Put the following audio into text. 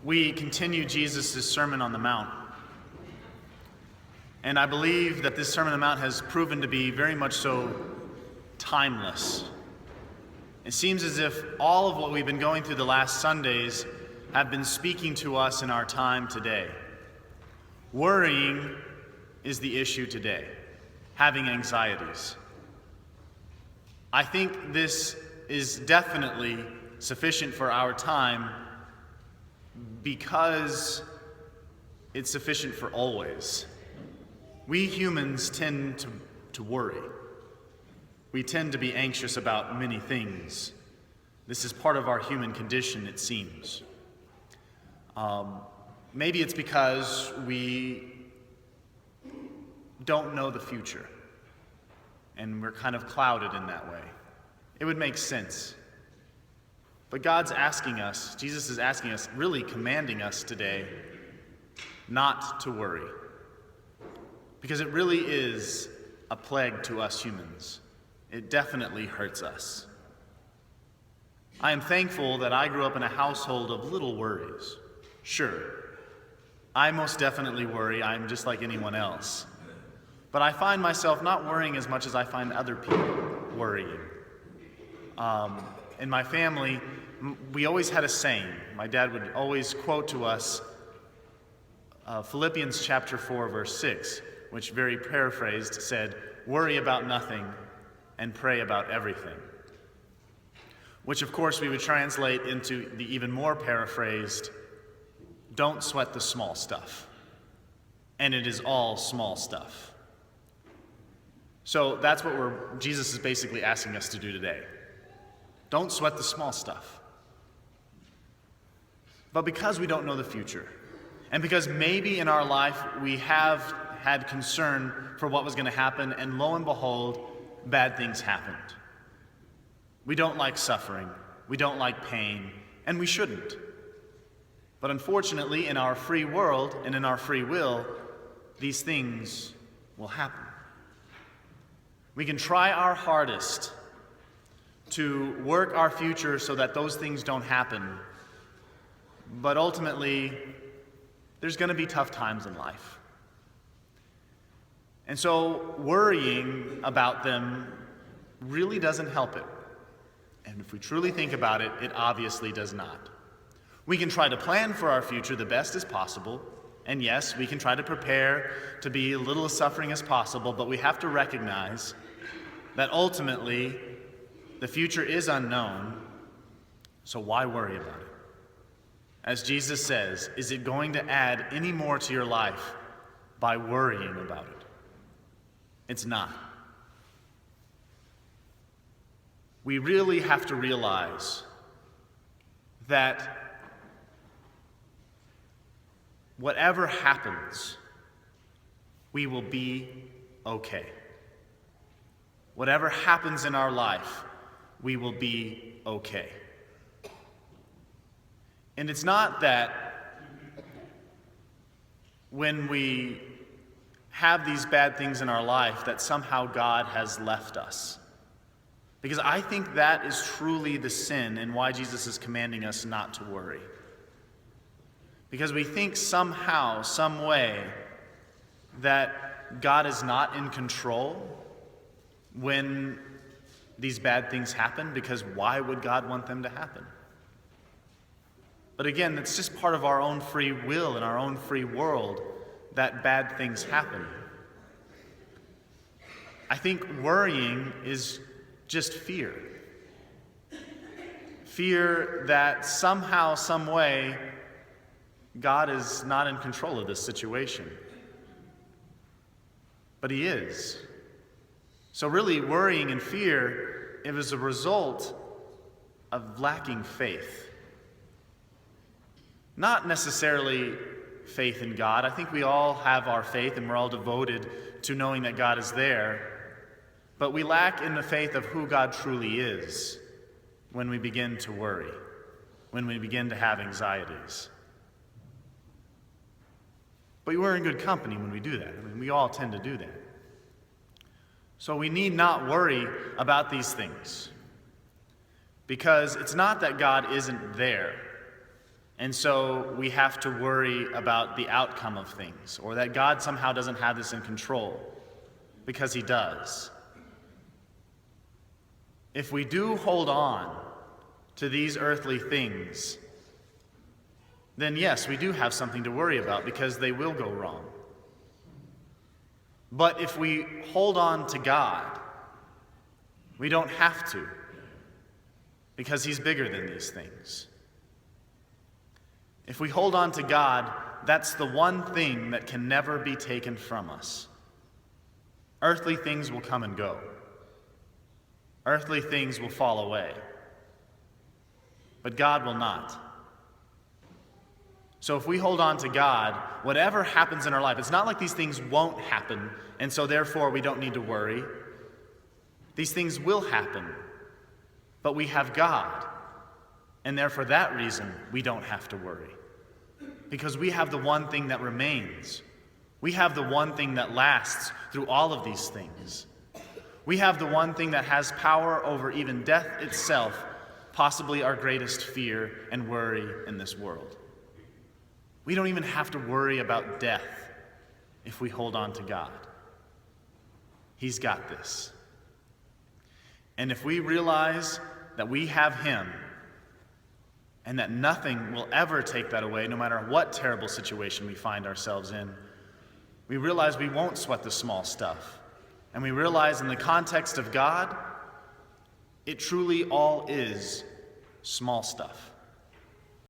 We continue Jesus' Sermon on the Mount. And I believe that this Sermon on the Mount has proven to be very much so timeless. It seems as if all of what we've been going through the last Sundays have been speaking to us in our time today. Worrying is the issue today, having anxieties. I think this is definitely sufficient for our time because it's sufficient for always. We humans tend to worry. We tend to be anxious about many things. This is part of our human condition, it seems. Maybe it's because we don't know the future, and we're kind of clouded in that way. It would make sense. But God's asking us, Jesus is asking us, really commanding us today, not to worry. Because it really is a plague to us humans. It definitely hurts us. I am thankful that I grew up in a household of little worries. Sure, I most definitely worry. I'm just like anyone else. But I find myself not worrying as much as I find other people worrying. In my family, we always had a saying. My dad would always quote to us Philippians chapter 4, verse 6, which very paraphrased said, "Worry about nothing and pray about everything." Which of course we would translate into the even more paraphrased, "Don't sweat the small stuff." And it is all small stuff. So that's what Jesus is basically asking us to do today. Don't sweat the small stuff. But because we don't know the future, and because maybe in our life we have had concern for what was going to happen, and lo and behold, bad things happened. We don't like suffering, we don't like pain, and we shouldn't. But unfortunately, in our free world and in our free will, these things will happen. We can try our hardest to work our future so that those things don't happen, but ultimately, there's going to be tough times in life. And so worrying about them really doesn't help it. And if we truly think about it, it obviously does not. We can try to plan for our future the best as possible, and yes, we can try to prepare to be a little as suffering as possible, but we have to recognize that ultimately the future is unknown, so why worry about it? As Jesus says, is it going to add any more to your life by worrying about it? It's not. We really have to realize that whatever happens, we will be okay. Whatever happens in our life, we will be okay. And it's not that when we have these bad things in our life that somehow God has left us. Because I think that is truly the sin and why Jesus is commanding us not to worry. Because we think somehow, some way, that God is not in control when these bad things happen, because why would God want them to happen? But again, that's just part of our own free will and our own free world that bad things happen. I think worrying is just fear. Fear that somehow, some way, God is not in control of this situation. But He is. So really, worrying and fear, it was a result of lacking faith. Not necessarily faith in God. I think we all have our faith and we're all devoted to knowing that God is there. But we lack in the faith of who God truly is when we begin to worry, when we begin to have anxieties. But we're in good company when we do that. I mean, we all tend to do that. So we need not worry about these things, because it's not that God isn't there And so we have to worry about the outcome of things, or that God somehow doesn't have this in control, because he does. If we do hold on to these earthly things, then yes, we do have something to worry about, because they will go wrong. But if we hold on to God, we don't have to, because he's bigger than these things. If we hold on to God, that's the one thing that can never be taken from us. Earthly things will come and go. Earthly things will fall away. But God will not. So if we hold on to God, whatever happens in our life, it's not like these things won't happen, and so therefore we don't need to worry. These things will happen, but we have God, and therefore that reason we don't have to worry. Because we have the one thing that remains. We have the one thing that lasts through all of these things. We have the one thing that has power over even death itself, possibly our greatest fear and worry in this world. We don't even have to worry about death if we hold on to God. He's got this. And if we realize that we have him, and that nothing will ever take that away, no matter what terrible situation we find ourselves in, we realize we won't sweat the small stuff. And we realize in the context of God, it truly all is small stuff.